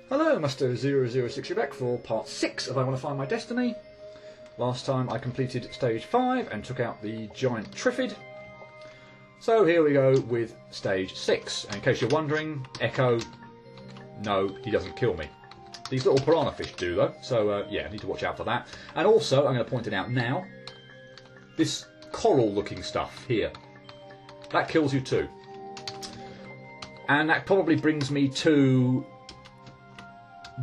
Hello, Master006, you're back for part 6 of I Want to Find My Destiny. Last time I completed stage 5 and took out the giant Triffid. So here we go with stage 6. And in case you're wondering, Ecco, no, he doesn't kill me. These little piranha fish do though, so yeah, I need to watch out for that. And also, I'm going to point it out now, this coral looking stuff here, that kills you too. And that probably brings me to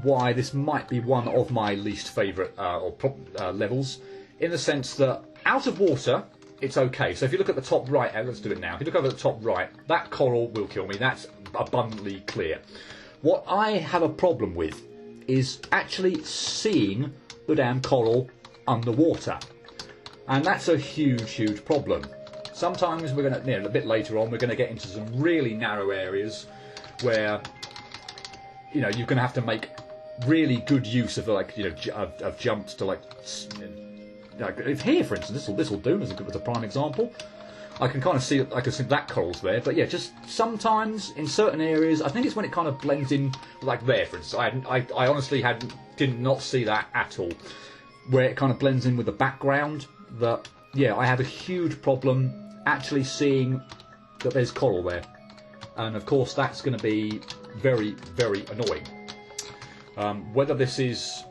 why this might be one of my least favourite levels, in the sense that out of water it's okay. So if you look at the top right, let's do it now. If you look over the top right, that coral will kill me. That's abundantly clear. What I have a problem with is actually seeing the damn coral underwater, and that's a huge problem. Sometimes we're going to, a bit later on, we're going to get into some really narrow areas where you're going to have to make really good use of of jumps to if here, for instance, this will do as a prime example. I can kind of see that coral's there, but yeah, just sometimes in certain areas, I think it's when it kind of blends in, like there, for instance. I honestly did not see that at all, where it kind of blends in with the background. That yeah, I have a huge problem actually seeing that there's coral there, and of course that's going to be very annoying. Whether this is,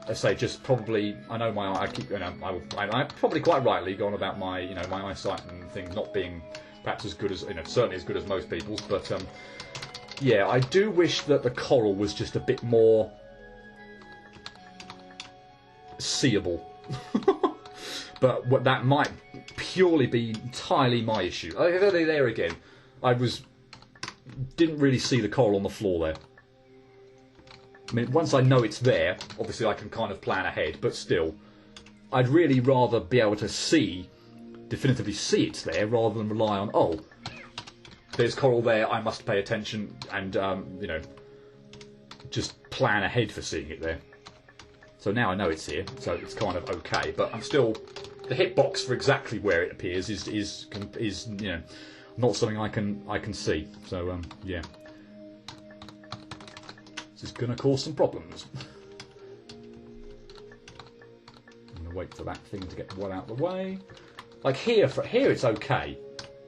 let's say, just probably, I know I'm probably quite rightly gone about my my eyesight and things not being perhaps as good as certainly as good as most people's, but yeah, I do wish that the coral was just a bit more seeable. But what that might purely be entirely my issue. There again, didn't really see the coral on the floor there. I mean, once I know it's there, obviously I can kind of plan ahead, but still, I'd really rather be able to definitively see it's there, rather than rely on, oh, there's coral there, I must pay attention, and, just plan ahead for seeing it there. So now I know it's here, so it's kind of okay, but I'm still, the hitbox for exactly where it appears is not something I can see. So yeah, this is going to cause some problems. I'm going to wait for that thing to get well out of the way. Like here it's okay.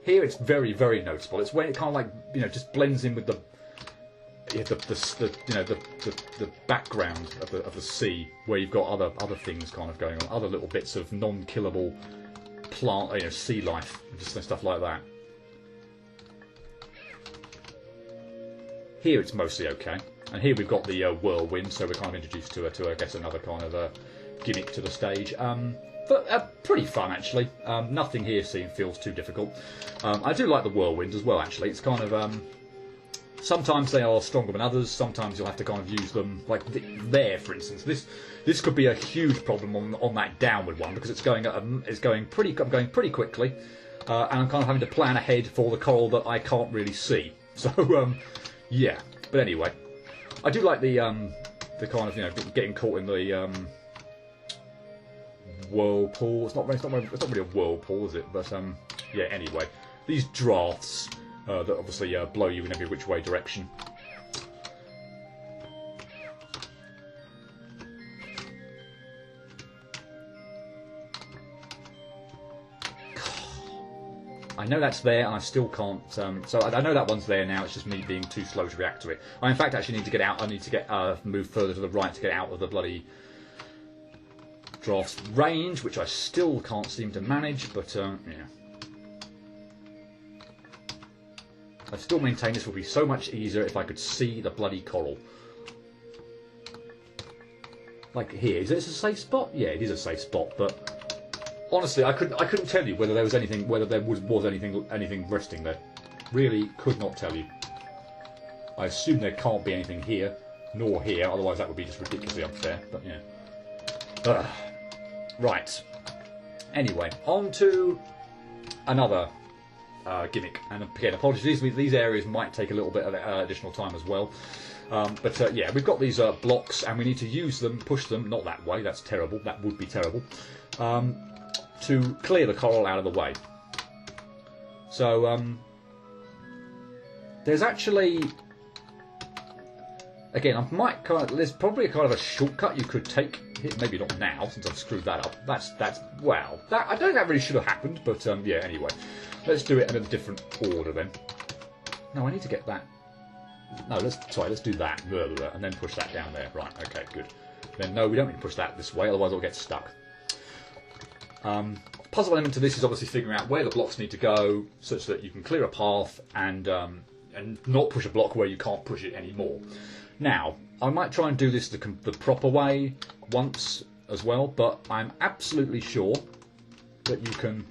Here it's very noticeable. It's when it kind of like just blends in with the background of the sea, where you've got other things kind of going on, other little bits of non-killable plant, sea life, just stuff like that. Here it's mostly okay, and here we've got the whirlwind, so we're kind of introduced to I guess another kind of gimmick to the stage. But pretty fun actually. Nothing here feels too difficult. I do like the whirlwind as well. Actually, it's kind of sometimes they are stronger than others. Sometimes you'll have to kind of use them, like there, for instance. This could be a huge problem on that downward one, because it's going pretty quickly, and I'm kind of having to plan ahead for the coral that I can't really see. So yeah. But anyway, I do like the kind of getting caught in the whirlpool. It's not really a whirlpool, is it? But yeah. Anyway, these drafts that obviously blow you in every which way direction. I know that's there, and I still can't. So I know that one's there now. It's just me being too slow to react to it. I in fact actually need to get out. I need to move further to the right to get out of the bloody draft's range, which I still can't seem to manage. But yeah. I still maintain this would be so much easier if I could see the bloody coral. Like here, is this a safe spot? Yeah, it is a safe spot, but honestly, I couldn't tell you whether there was anything, anything resting there. Really, could not tell you. I assume there can't be anything here, nor here. Otherwise, that would be just ridiculously unfair. But yeah. Right. Anyway, on to another gimmick, and again, apologies, these areas might take a little bit of additional time as well, but yeah, we've got these blocks and we need to use them, push them, not that way, that's terrible, that would be terrible, to clear the coral out of the way. So there's actually Again, there's probably a kind of a shortcut you could take. Maybe not now, since I've screwed that up. Wow. I don't think that really should have happened, but yeah, anyway. Let's do it in a different order then. No, I need to get that. No, let's do that. And then push that down there. Right, okay, good. Then, no, we don't need to push that this way, otherwise it'll get stuck. Puzzle element to this is obviously figuring out where the blocks need to go, such that you can clear a path and not push a block where you can't push it anymore. Now, I might try and do this the proper way once as well, but I'm absolutely sure that you can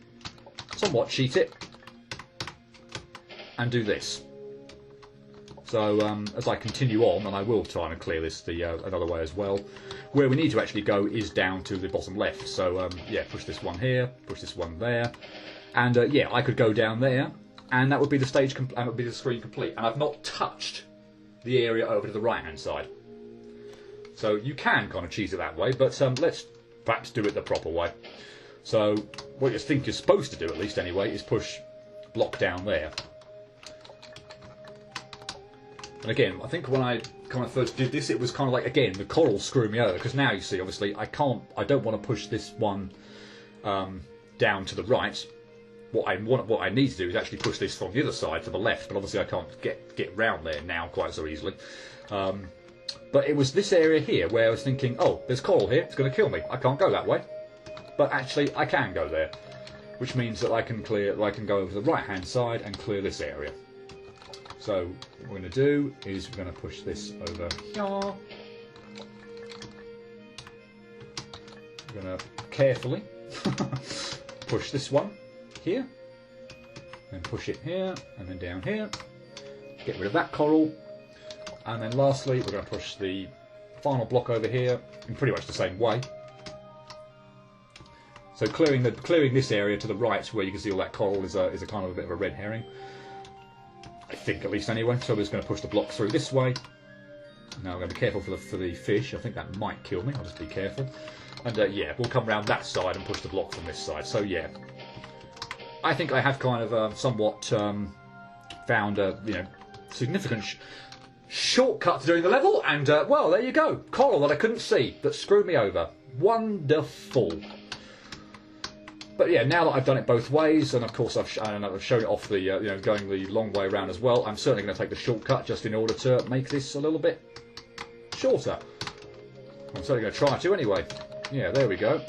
somewhat cheat it and do this. So as I continue on, and I will try and clear this another way as well, where we need to actually go is down to the bottom left. So yeah, push this one here, push this one there, and yeah, I could go down there, and that would be the that would be the screen complete. And I've not touched the area over to the right hand side. So you can kind of cheese it that way, but let's perhaps do it the proper way. So what you think you're supposed to do, at least anyway, is push block down there. And again, I think when I kind of first did this, it was kind of like, again, the coral screwed me over, because now you see, obviously, I don't want to push this one down to the right. What I need to do is actually push this from the other side to the left, but obviously I can't get round there now quite so easily. But it was this area here where I was thinking, oh, there's coral here, it's going to kill me. I can't go that way. But actually, I can go there, which means that I can go over to the right-hand side and clear this area. So what we're going to do is we're going to push this over here. We're going to carefully push this one here, and push it here, and then down here. Get rid of that coral. And then lastly, we're going to push the final block over here in pretty much the same way. So clearing this area to the right, where you can see all that coral, is a kind of a bit of a red herring. I think, at least anyway. So we're just going to push the block through this way. Now I'm going to be careful for the fish. I think that might kill me. I'll just be careful. And yeah, we'll come around that side and push the block from this side. So yeah, I think I have kind of somewhat found a significant shortcut to doing the level. And well, there you go, coral that I couldn't see that screwed me over. Wonderful. But yeah, now that I've done it both ways, and of course I've shown it off the going the long way around as well, I'm certainly going to take the shortcut just in order to make this a little bit shorter. I'm certainly going to try to anyway. Yeah, there we go.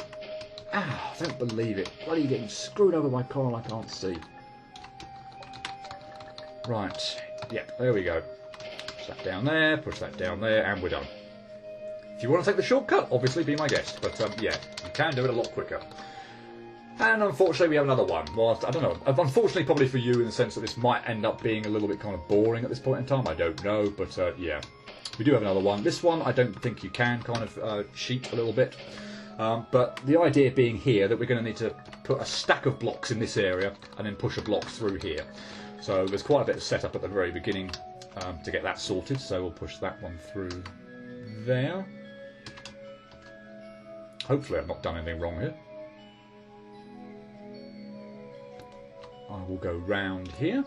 Ah, I don't believe it. Bloody getting screwed over by coral I can't see. Right, yep, there we go. Push that down there, and we're done. If you want to take the shortcut, obviously be my guest. But yeah, you can do it a lot quicker. And unfortunately we have another one. Well, I don't know. Unfortunately probably for you, in the sense that this might end up being a little bit kind of boring at this point in time. I don't know, but yeah. We do have another one. This one I don't think you can kind of cheat a little bit. But the idea being here that we're going to need to put a stack of blocks in this area and then push a block through here. So there's quite a bit of setup at the very beginning to get that sorted. So we'll push that one through there. Hopefully I've not done anything wrong here. I will go round here.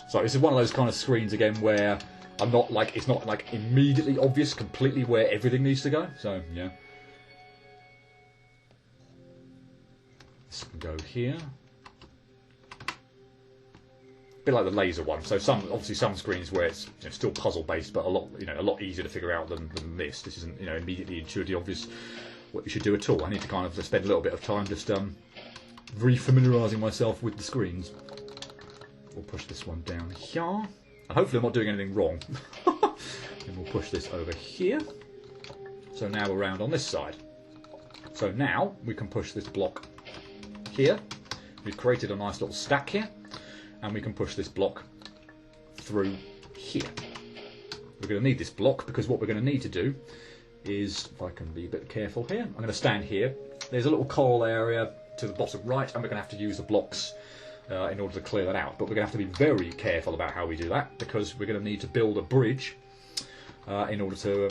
So this is one of those kind of screens again where I'm not like, it's not like immediately obvious completely where everything needs to go. So yeah, this can go here. A bit like the laser one. So obviously some screens where it's still puzzle based, but a lot easier to figure out than this. This isn't immediately intuitively obvious what you should do at all. I need to kind of spend a little bit of time just re-familiarising myself with the screens. We'll push this one down here. And hopefully I'm not doing anything wrong. And we'll push this over here. So now we're round on this side. So now we can push this block here. We've created a nice little stack here. And we can push this block through here. We're going to need this block because what we're going to need to do is, if I can be a bit careful here, I'm going to stand here. There's a little coral area to the bottom right, and we're going to have to use the blocks in order to clear that out. But we're going to have to be very careful about how we do that, because we're going to need to build a bridge in order to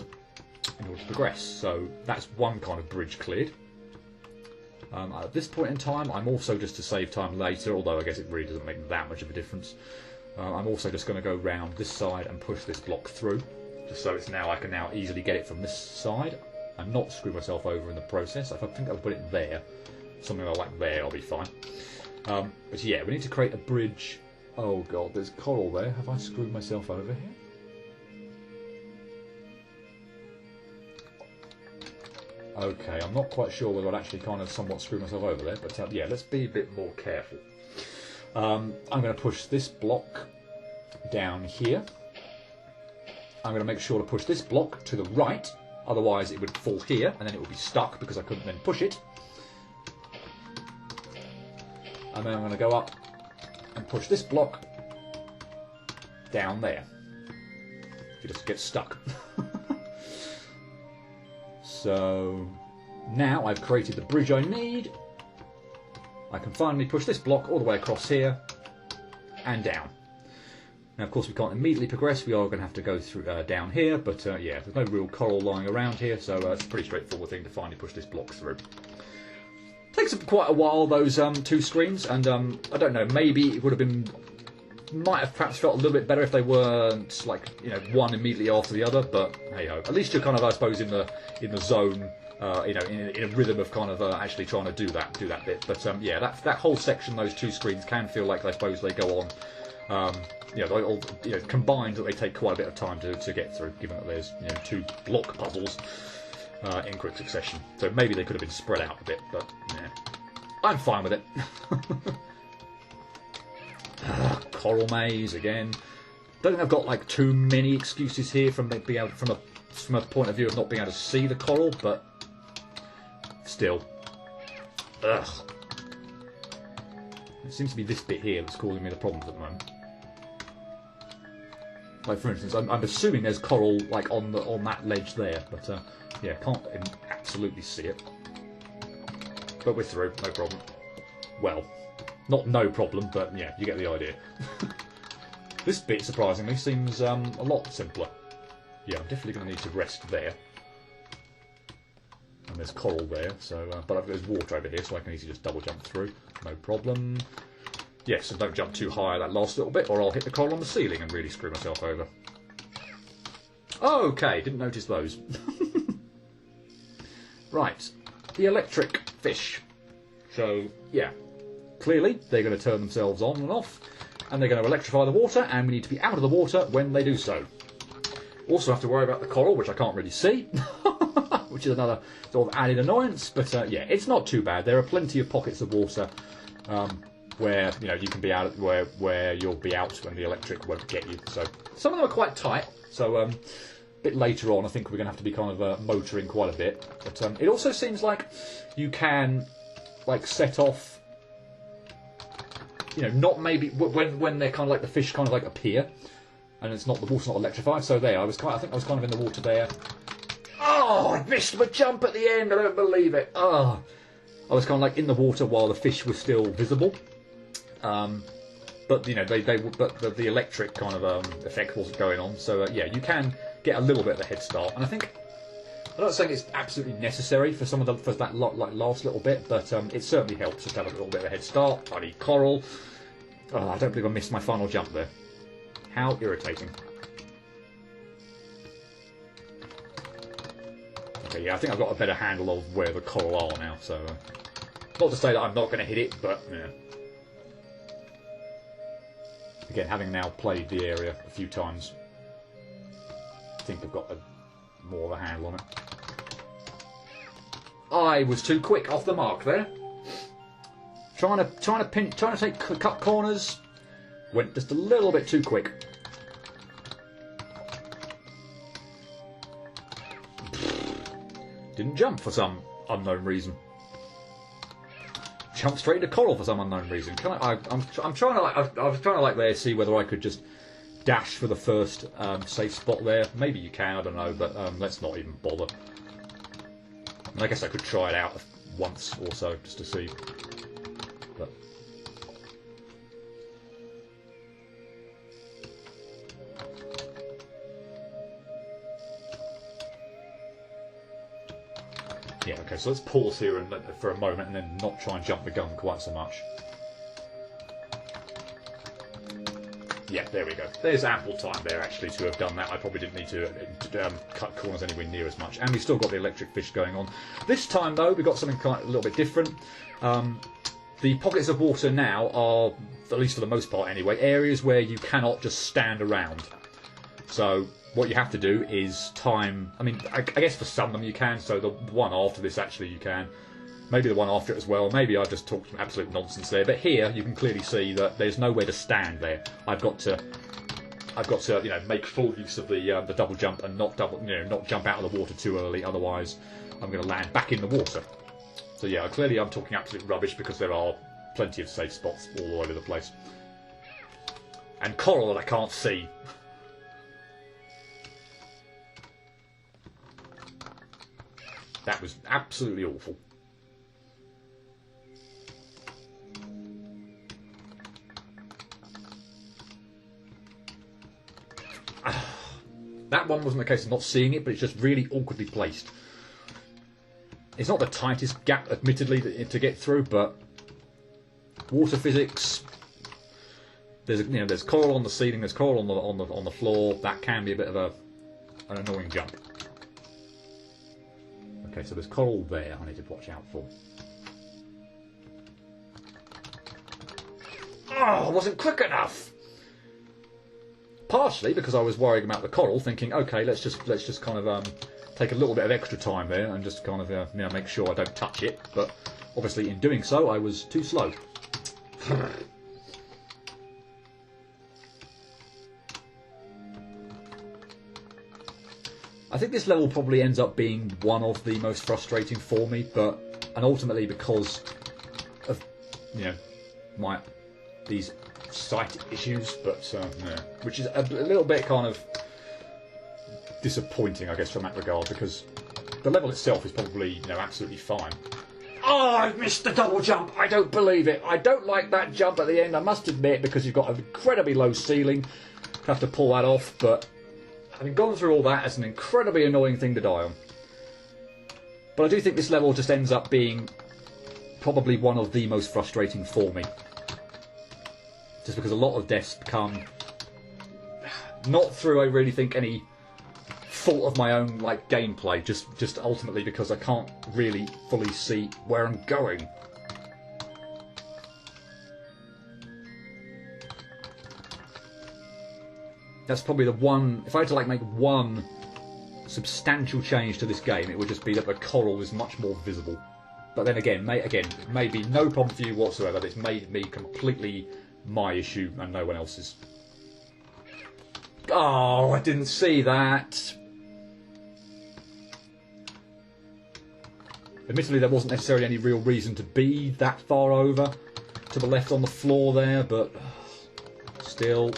progress. So that's one kind of bridge cleared. At this point in time, I'm also, just to save time later, although I guess it really doesn't make that much of a difference, I'm also just going to go round this side and push this block through. just so it's now I can now easily get it from this side and not screw myself over in the process. If I think I'll put it there, something like there, I'll be fine. But yeah, we need to create a bridge. Oh god, there's coral there. Have I screwed myself over here? Okay, I'm not quite sure whether I'd actually kind of somewhat screw myself over there, but yeah, let's be a bit more careful. I'm going to push this block down here. I'm going to make sure to push this block to the right, otherwise it would fall here and then it would be stuck because I couldn't then push it. And then I'm going to go up and push this block down there. It just gets stuck. So now I've created the bridge I need. I can finally push this block all the way across here and down. Now, of course, we can't immediately progress. We are going to have to go through down here, but yeah, there's no real coral lying around here, so it's a pretty straightforward thing to finally push this block through. Takes quite a while, those two screens, and I don't know, maybe it would have been, might have perhaps felt a little bit better if they weren't like, you know, one immediately after the other. But hey ho, at least you're kind of, I suppose, in the zone, you know, in a rhythm of kind of actually trying to do that bit. But yeah, that whole section, those two screens can feel like I suppose they go on. You know, all, you know, combined that they take quite a bit of time to get through, given that there's, you know, two block puzzles in quick succession. So maybe they could have been spread out a bit, but yeah, I'm fine with it. Coral maze again. Don't think I've got like too many excuses here from being able, from a point of view of not being able to see the coral, but still, ugh. It seems to be this bit here that's causing me the problems at the moment. Like for instance, I'm assuming there's coral like on that ledge there, but yeah, can't absolutely see it. But we're through, no problem. Well, not no problem, but yeah, you get the idea. This bit, surprisingly, seems a lot simpler. Yeah, I'm definitely going to need to rest there. And there's coral there, so but there's water over here, so I can easily just double jump through, no problem. Yes, and don't jump too high that last little bit, or I'll hit the coral on the ceiling and really screw myself over. Okay, didn't notice those. Right, the electric fish. So, yeah, clearly they're going to turn themselves on and off, and they're going to electrify the water, and we need to be out of the water when they do so. Also have to worry about the coral, which I can't really see, which is another sort of added annoyance, but yeah, it's not too bad. There are plenty of pockets of water where, you know, you can be out, where you'll be out when the electric won't get you. So some of them are quite tight, so a bit later on I think we're going to have to be kind of motoring quite a bit. But it also seems like you can like set off, you know, not maybe when they're kind of like the fish kind of like appear and it's not, the water's not electrified. So there, I think I was kind of in the water there. Oh, I missed my jump at the end, I don't believe it. Oh, I was kind of like in the water while the fish was still visible. But you know, but the electric kind of effect wasn't going on. So yeah, you can get a little bit of a head start, and I think, I'm not saying it's absolutely necessary for some of the, for that like last little bit, but it certainly helps to have a little bit of a head start. I need coral. Oh, I don't believe I missed my final jump there. How irritating. Okay, yeah, I think I've got a better handle of where the coral are now. So, not to say that I'm not going to hit it, but yeah. Again, having now played the area a few times, I think I've got more of a handle on it. I was too quick off the mark there. Trying to take cut corners, went just a little bit too quick. Didn't jump for some unknown reason. Jump straight into coral for some unknown reason. I'm trying to like, I was trying to like there see whether I could just dash for the first safe spot there. Maybe you can, I don't know, but let's not even bother. And I guess I could try it out once or so just to see. But yeah, okay, so let's pause here and for a moment and then not try and jump the gun quite so much. Yeah, there we go. There's ample time there, actually, to have done that. I probably didn't need to cut corners anywhere near as much. And we've still got the electric fish going on. This time, though, we've got something a little bit different. The pockets of water now are, at least for the most part anyway, areas where you cannot just stand around. So what you have to do is time... I mean, I guess for some of them you can, so the one after this actually you can. Maybe the one after it as well. Maybe I just talked some absolute nonsense there. But here you can clearly see that there's nowhere to stand there. I've got to make full use of the double jump and not jump out of the water too early. Otherwise, I'm going to land back in the water. So yeah, clearly I'm talking absolute rubbish because there are plenty of safe spots all over the place. And coral that I can't see. That was absolutely awful. That one wasn't a case of not seeing it, but it's just really awkwardly placed. It's not the tightest gap, admittedly, to get through, but water physics. There's coral on the ceiling, there's coral on the floor. That can be a bit of an annoying jump. Okay, so there's coral there I need to watch out for. Oh, I wasn't quick enough. Partially because I was worrying about the coral, thinking, okay, let's just kind of take a little bit of extra time there and just kind of make sure I don't touch it. But obviously, in doing so, I was too slow. I think this level probably ends up being one of the most frustrating for me, and ultimately because of these sight issues, but which is a little bit kind of disappointing, I guess, from that regard, because the level itself is probably absolutely fine. Oh, I missed the double jump! I don't believe it. I don't like that jump at the end, I must admit, because you've got an incredibly low ceiling. You have to pull that off, but having gone through all that, it's an incredibly annoying thing to die on. But I do think this level just ends up being probably one of the most frustrating for me. Just because a lot of deaths come not through, I really think, any fault of my own gameplay, just ultimately because I can't really fully see where I'm going. That's probably the one. If I had to make one substantial change to this game, it would just be that the coral is much more visible. But then again, maybe no problem for you whatsoever. It's made me completely my issue and no one else's. Oh, I didn't see that. Admittedly, there wasn't necessarily any real reason to be that far over to the left on the floor there, but still.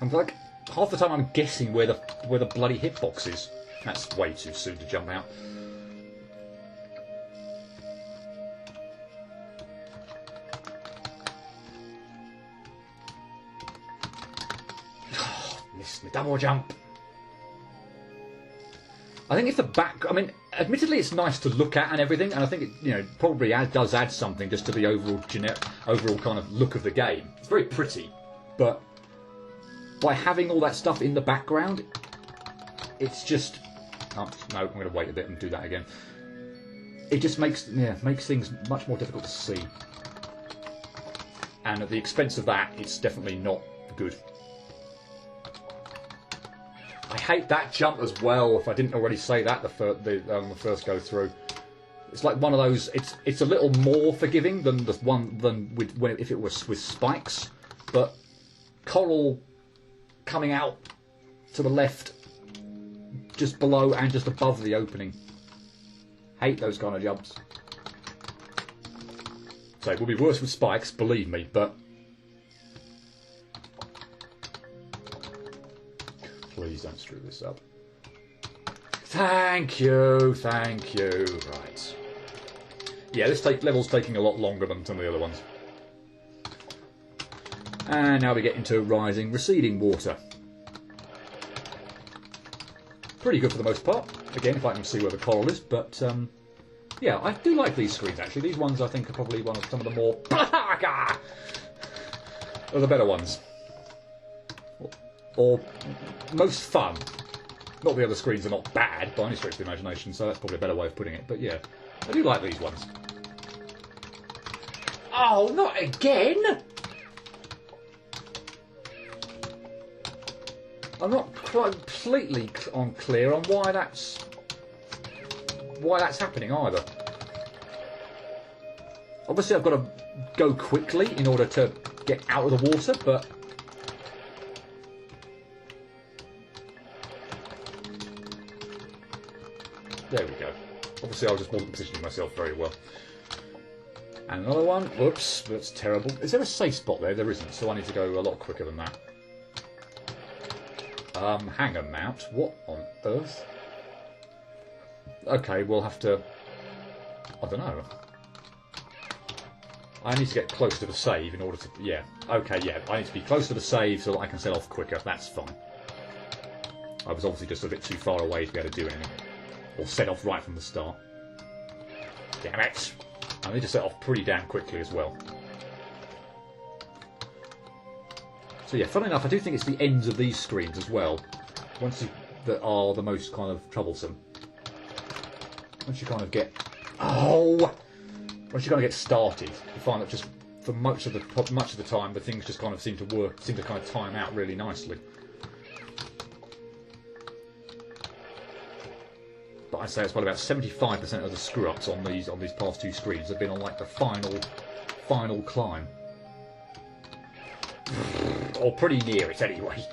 I'm half the time I'm guessing where the bloody hitbox is. That's way too soon to jump out. Missed my double jump. I think if the back, admittedly it's nice to look at and everything, and I think it, probably does add something just to the overall kind of look of the game. It's very pretty, but by having all that stuff in the background, it's just... Oh, no, I'm going to wait a bit and do that again. It just makes things much more difficult to see. And at the expense of that, it's definitely not good. I hate that jump as well, if I didn't already say that the first go through. It's like one of those... It's a little more forgiving than the one if it was with spikes, but coral coming out to the left, just below and just above the opening. Hate those kind of jumps. So it will be worse with spikes, believe me, but please don't screw this up. Thank you. Right. Yeah, this level's taking a lot longer than some of the other ones. And now we get into rising, receding water. Pretty good for the most part. Again, if I can see where the coral is, but Yeah, I do like these screens actually. These ones I think are probably some of the more or the better ones. Or most fun. Not the other screens are not bad by any stretch of the imagination, so that's probably a better way of putting it. But yeah, I do like these ones. Oh, not again! I'm not completely clear on why that's happening either. Obviously I've got to go quickly in order to get out of the water, but there we go. Obviously I just wasn't positioning myself very well. And another one. Whoops, that's terrible. Is there a safe spot there? There isn't, so I need to go a lot quicker than that. Hanger mount. What on earth? Okay, we'll have to... I don't know. I need to get close to the save in order to... Yeah. Okay, yeah. I need to be close to the save so that I can set off quicker. That's fine. I was obviously just a bit too far away to be able to do anything. Or set off right from the start. Damn it! I need to set off pretty damn quickly as well. So yeah, funnily enough, I do think it's the ends of these screens as well. That are the most kind of troublesome. Once you kind of get... Oh! Once you kind of get started, you find that just for much of the time, the things just kind of seem to kind of time out really nicely. But I'd say it's probably about 75% of the screw-ups on these past two screens have been on like the final climb. Or pretty near it anyway.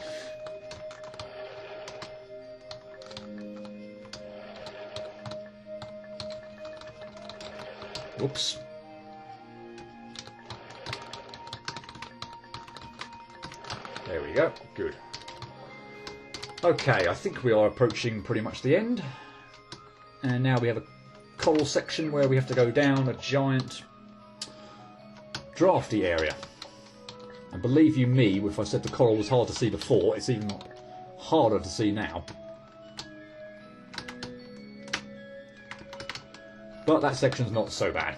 Oops. There we go. Good. Okay, I think we are approaching pretty much the end. And now we have a coral section where we have to go down a giant drafty area. And believe you me, if I said the coral was hard to see before, it's even harder to see now. But that section's not so bad.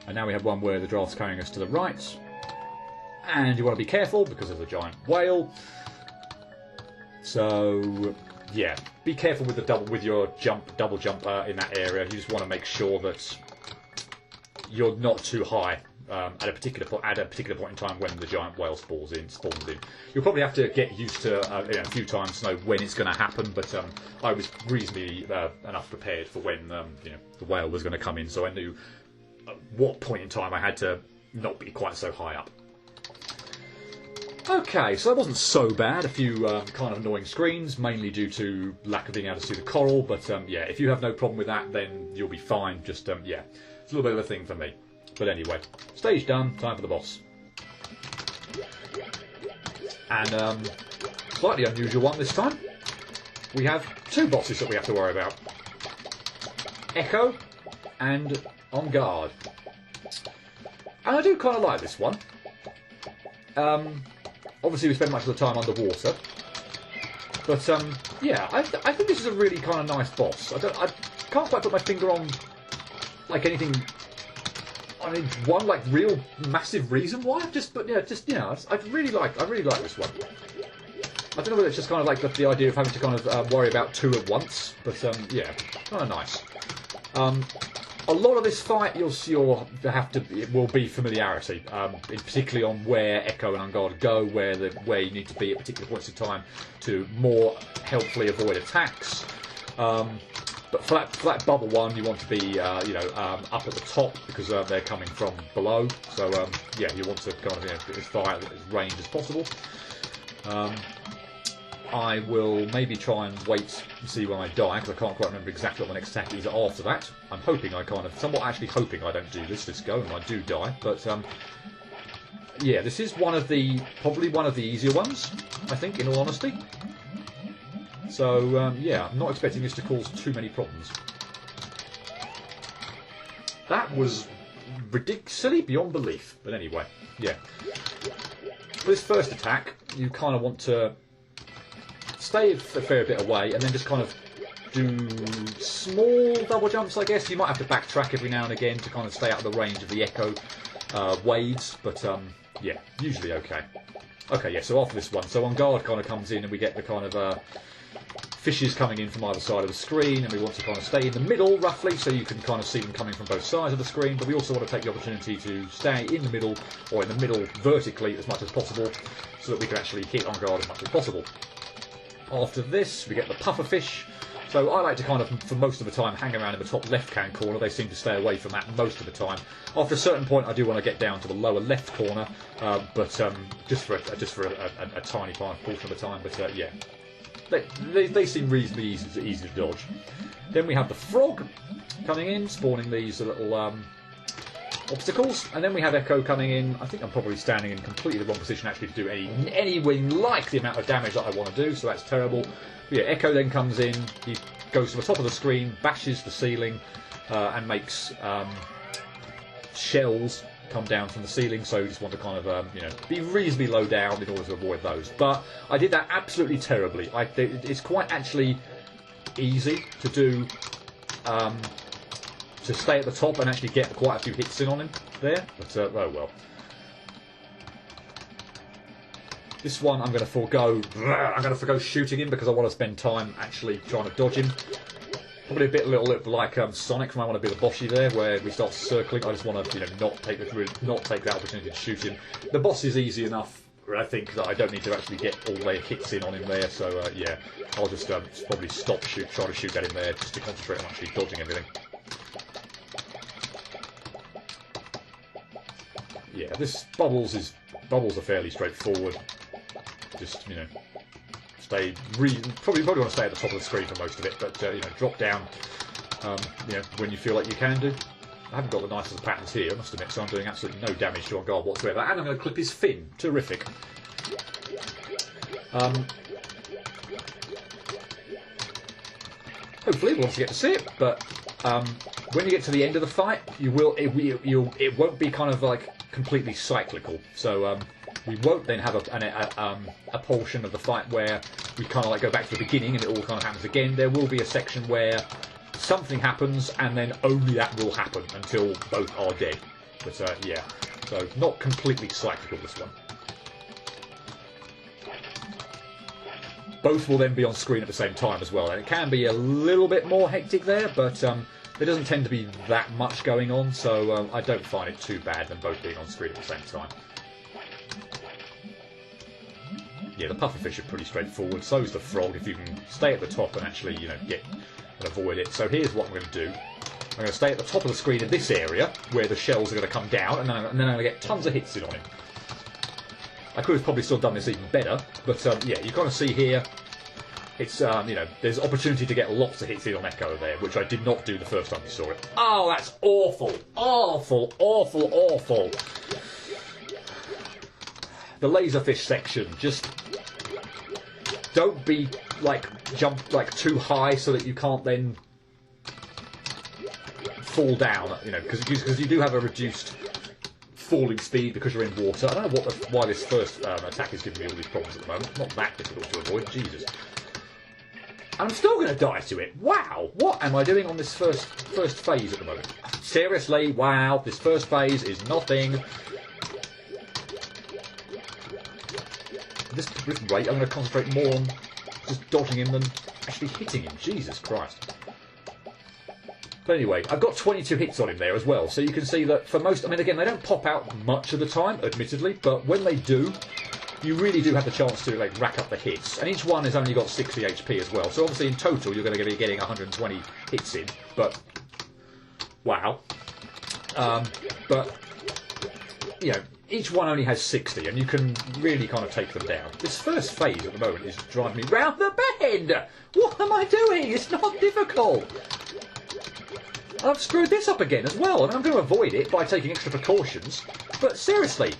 And now we have one where the draft's carrying us to the right. And you want to be careful because there's a giant whale. So yeah, be careful with your double jump in that area. You just want to make sure that you're not too high at a particular point in time when the giant whale spawns in. You'll probably have to get used to a few times to know when it's going to happen. But I was reasonably enough prepared for when the whale was going to come in, so I knew at what point in time I had to not be quite so high up. Okay, so that wasn't so bad. A few kind of annoying screens, mainly due to lack of being able to see the coral. But yeah, if you have no problem with that, then you'll be fine. Just yeah, it's a little bit of a thing for me. But anyway, stage done. Time for the boss. And slightly unusual one this time. We have two bosses that we have to worry about: Ecco and Enguarde. And I do kind of like this one. Obviously, we spend much of the time underwater, but yeah, I think this is a really kind of nice boss. I can't quite put my finger on like anything. I mean, one like real massive reason why. I really like this one. I don't know whether it's just kind of like the idea of having to kind of worry about two at once, but yeah, kind of nice. A lot of this fight it will be familiarity, particularly on where Ecco and Enguarde go, where you need to be at particular points of time to more helpfully avoid attacks. But for that bubble one, you want to be up at the top because they're coming from below. So yeah, you want to kind of get as far out as range as possible. I will maybe try and wait and see when I die, because I can't quite remember exactly what my next attack is after that. I'm somewhat actually hoping I don't do this go and I do die. But yeah, this is probably one of the easier ones, I think, in all honesty. So yeah, I'm not expecting this to cause too many problems. That was ridiculously beyond belief. But anyway, yeah. For this first attack, you kind of want to stay a fair bit away and then just kind of do small double jumps, I guess. You might have to backtrack every now and again to kind of stay out of the range of the Ecco waves, but yeah, usually okay. Okay, yeah, so after this one, so Enguarde kind of comes in and we get the kind of fishes coming in from either side of the screen, and we want to kind of stay in the middle roughly so you can kind of see them coming from both sides of the screen, but we also want to take the opportunity to stay in the middle, or in the middle vertically as much as possible, so that we can actually hit Enguarde as much as possible. After this, we get the puffer fish. So I like to kind of, for most of the time, hang around in the top left-hand corner. They seem to stay away from that most of the time. After a certain point, I do want to get down to the lower left corner, but just for a tiny portion of the time. But yeah, they seem reasonably easy to dodge. Then we have the frog coming in, spawning these little obstacles, and then we have Ecco coming in. I think I'm probably standing in completely the wrong position actually to do anything like the amount of damage that I want to do, so that's terrible. But yeah, Ecco then comes in, he goes to the top of the screen, bashes the ceiling, and makes shells come down from the ceiling, so you just want to kind of you know, be reasonably low down in order to avoid those. But I did that absolutely terribly. It's quite actually easy to do, to stay at the top and actually get quite a few hits in on him there, but oh well. This one I'm going to forego. I'm going to forgo shooting him because I want to spend time actually trying to dodge him. Probably a little bit like Sonic from I Want to Be the Bossy there, where we start circling. I just want to, you know, not take that opportunity to shoot him. The boss is easy enough, I think, that I don't need to actually get all the hits in on him there. So yeah, I'll just probably stop trying to shoot at him there, just to concentrate on actually dodging everything. Yeah, this bubbles are fairly straightforward. Just, you know, probably want to stay at the top of the screen for most of it, but you know, drop down, you know, when you feel like you can do. I haven't got the nicest patterns here, I must admit, so I'm doing absolutely no damage to Enguarde whatsoever, and I'm going to clip his fin. Terrific. Hopefully we'll also get to see it, but when you get to the end of the fight, it won't be kind of like completely cyclical. So we won't then have a portion of the fight where we kind of like go back to the beginning and it all kind of happens again. There will be a section where something happens and then only that will happen until both are dead. But yeah, so not completely cyclical, this one. Both will then be on screen at the same time as well, and it can be a little bit more hectic there, but there doesn't tend to be that much going on, so I don't find it too bad them both being on screen at the same time. Yeah, the pufferfish are pretty straightforward, so is the frog, if you can stay at the top and actually, you know, get and avoid it. So here's what I'm going to do. I'm going to stay at the top of the screen in this area, where the shells are going to come down, and then I'm going to get tons of hits in on him. I could have probably still done this even better, but yeah, you kind of see here, it's, you know, there's opportunity to get lots of hits in on Ecco there, which I did not do the first time you saw it. Oh, that's awful! Awful, awful, awful! The laserfish section, just don't be, like, jump, like, too high so that you can't then fall down, you know, because you do have a reduced falling speed because you're in water. I don't know why this first attack is giving me all these problems at the moment. It's not that difficult to avoid, Jesus. I'm still going to die to it. Wow, what am I doing on this first phase at the moment? Seriously, wow, this first phase is nothing. At this rate, I'm going to concentrate more on just dodging him than actually hitting him. Jesus Christ. But anyway, I've got 22 hits on him there as well, so you can see that for most, I mean, again, they don't pop out much of the time, admittedly, but when they do, you really do have the chance to, like, rack up the hits. And each one has only got 60 HP as well, so obviously in total you're going to be getting 120 hits in, but, wow. But, you know, each one only has 60, and you can really kind of take them down. This first phase at the moment is driving me round the bend! What am I doing? It's not difficult! I've screwed this up again as well, and I'm going to avoid it by taking extra precautions. But seriously,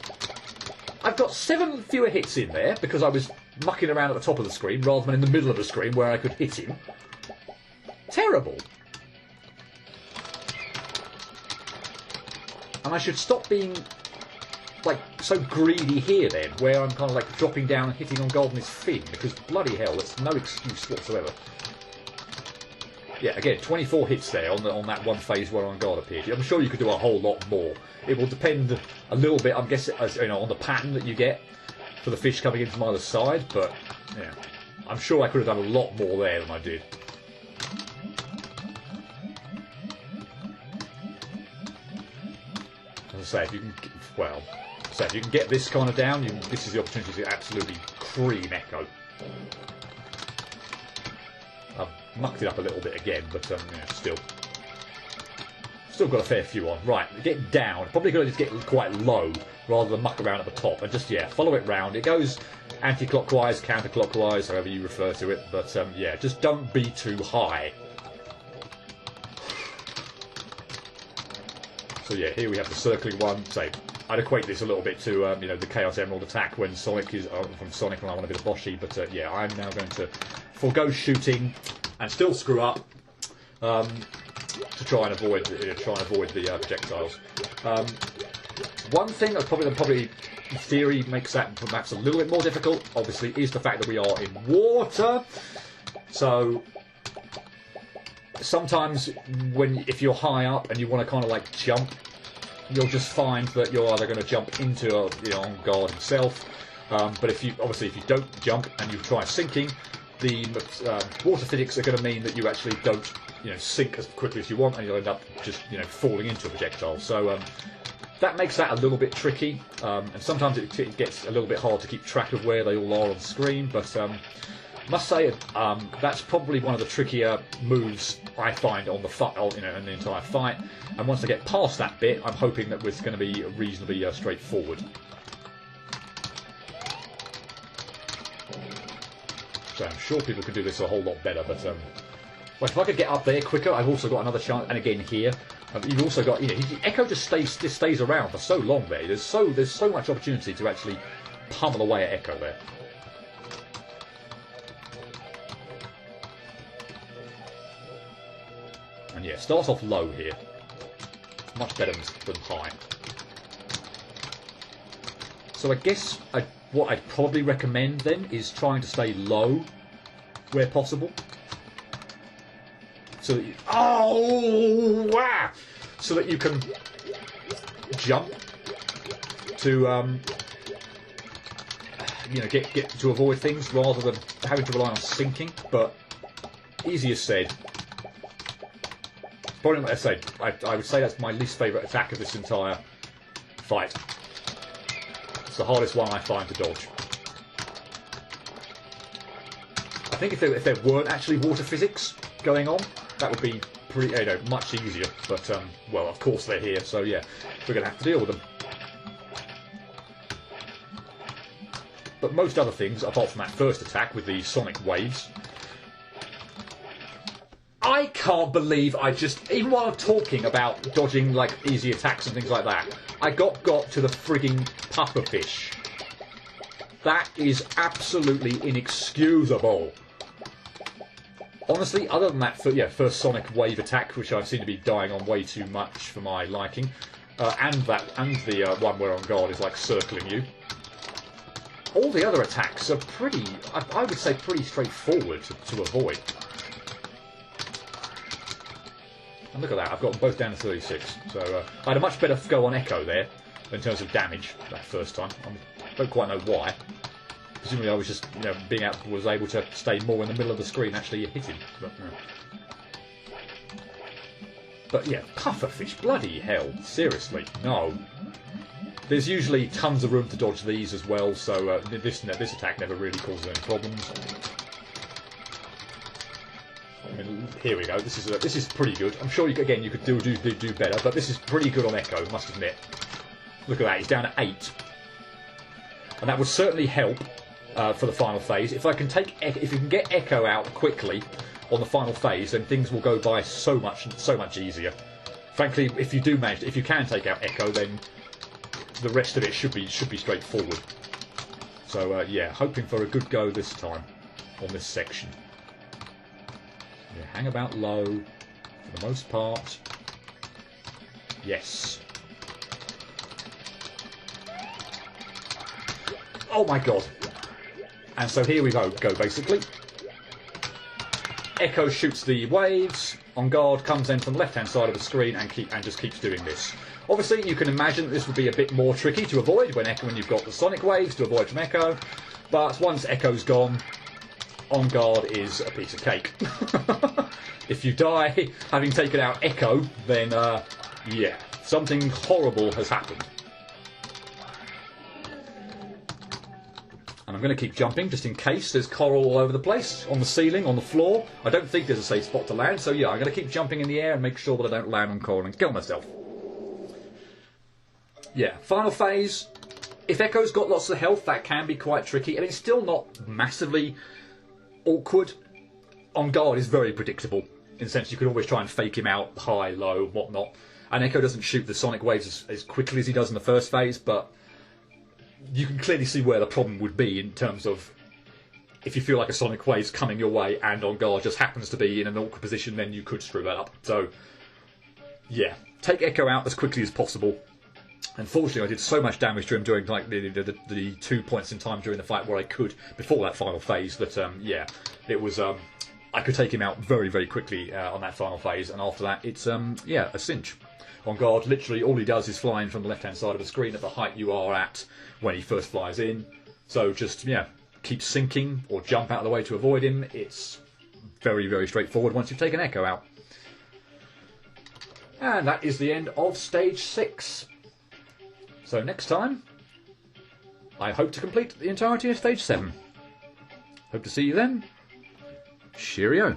I've got 7 fewer hits in there because I was mucking around at the top of the screen rather than in the middle of the screen where I could hit him. Terrible. And I should stop being, like, so greedy here then, where I'm kind of like dropping down and hitting on Enguarde in his fin, because bloody hell, that's no excuse whatsoever. yeah, again, 24 hits there on that one phase where on guard appeared. I'm sure you could do a whole lot more. It will depend a little bit, I'm guessing, as, you know, on the pattern that you get for the fish coming in from either side. But yeah, I'm sure I could have done a lot more there than I did. As I say, if you can, well, so if you can get this kind of down, this is the opportunity to absolutely cream Ecco. I've mucked it up a little bit again, but yeah, still got a fair few on. Right, get down. Probably going to just get quite low rather than muck around at the top, and just, yeah, follow it round. It goes anti-clockwise, counter-clockwise, however you refer to it. But yeah, just don't be too high. So yeah, here we have the circling one. So I'd equate this a little bit to you know, the Chaos Emerald attack when Sonic is from Sonic when I want a bit of Boshy. But yeah, I'm now going to forgo shooting and still screw up to try and avoid the projectiles. One thing that probably in theory makes that perhaps a little bit more difficult, obviously, is the fact that we are in water. So sometimes if you're high up and you want to kind of like jump, you'll just find that you're either going to jump into you know, on guard himself. But if you don't jump and you try sinking, the water physics are going to mean that you actually don't, you know, sink as quickly as you want, and you'll end up just, you know, falling into a projectile. So that makes that a little bit tricky, and sometimes it gets a little bit hard to keep track of where they all are on screen. But must say that's probably one of the trickier moves I find on the you know, in the entire fight. And once I get past that bit, I'm hoping that it's going to be reasonably straightforward. So I'm sure people can do this a whole lot better, but well, if I could get up there quicker, I've also got another chance. And again here, you've also got, you know, Ecco just stays around for so long there. There's so much opportunity to actually pummel away at Ecco there. And yeah, start off low here. Much better than high. So I guess what I'd probably recommend then is trying to stay low where possible. So that you, wow! So that you can jump to you know, get to avoid things rather than having to rely on sinking. But easier said. Probably, like I say, I would say that's my least favourite attack of this entire fight. It's the hardest one I find to dodge. I think if there weren't actually water physics going on, that would be pretty, you know, much easier. But well, of course they're here, so yeah, we're going to have to deal with them. But most other things, apart from that first attack with the sonic waves, I can't believe I just, even while I'm talking about dodging like easy attacks and things like that, I got to the frigging pufferfish. That is absolutely inexcusable. Honestly, other than that, first sonic wave attack, which I seem to be dying on way too much for my liking, and the one where on guard is like circling you. All the other attacks are pretty, I would say, pretty straightforward to avoid. And look at that, I've got them both down to 36. So I had a much better go on Ecco there in terms of damage that first time. I don't quite know why. Presumably I was just, you know, was able to stay more in the middle of the screen, actually hit him. But yeah, pufferfish, bloody hell, seriously, no. There's usually tons of room to dodge these as well, so this attack never really causes any problems. I mean, here we go. This is pretty good. I'm sure you could do better, but this is pretty good on Ecco, must admit. Look at that, he's down at 8, and that would certainly help for the final phase. If you can get Ecco out quickly on the final phase, then things will go by so much easier. Frankly, if you can take out Ecco, then the rest of it should be straightforward. So yeah, hoping for a good go this time on this section. Yeah, hang about low for the most part. Yes. Oh my god. And so here we go basically. Echo shoots the waves. On guard comes in from the left-hand side of the screen and just keeps doing this. Obviously, you can imagine that this would be a bit more tricky to avoid when you've got the sonic waves to avoid from Echo. But once Echo's gone, On Guard is a piece of cake. If you die having taken out Echo, then yeah, something horrible has happened. And I'm going to keep jumping just in case there's coral all over the place, on the ceiling, on the floor. I don't think there's a safe spot to land, so yeah, I'm going to keep jumping in the air and make sure that I don't land on coral and kill myself. Yeah, final phase. If Echo's got lots of health, that can be quite tricky, and it's still not massively awkward. On Guard is very predictable, in the sense you can always try and fake him out, high, low, whatnot. And Echo doesn't shoot the sonic waves as quickly as he does in the first phase, but you can clearly see where the problem would be in terms of if you feel like a sonic wave's coming your way and On Guard just happens to be in an awkward position, then you could screw that up. So, yeah, take Echo out as quickly as possible. Unfortunately, I did so much damage to him during like the 2 points in time during the fight where I could before that final phase that yeah, it was I could take him out very, very quickly on that final phase, and after that it's yeah, a cinch. On Guard, literally all he does is fly in from the left-hand side of the screen at the height you are at when he first flies in. So just, yeah, keep sinking or jump out of the way to avoid him. It's very, very straightforward once you've taken Echo out. And that is the end of Stage 6. So next time, I hope to complete the entirety of Stage 7. Hope to see you then. Cheerio.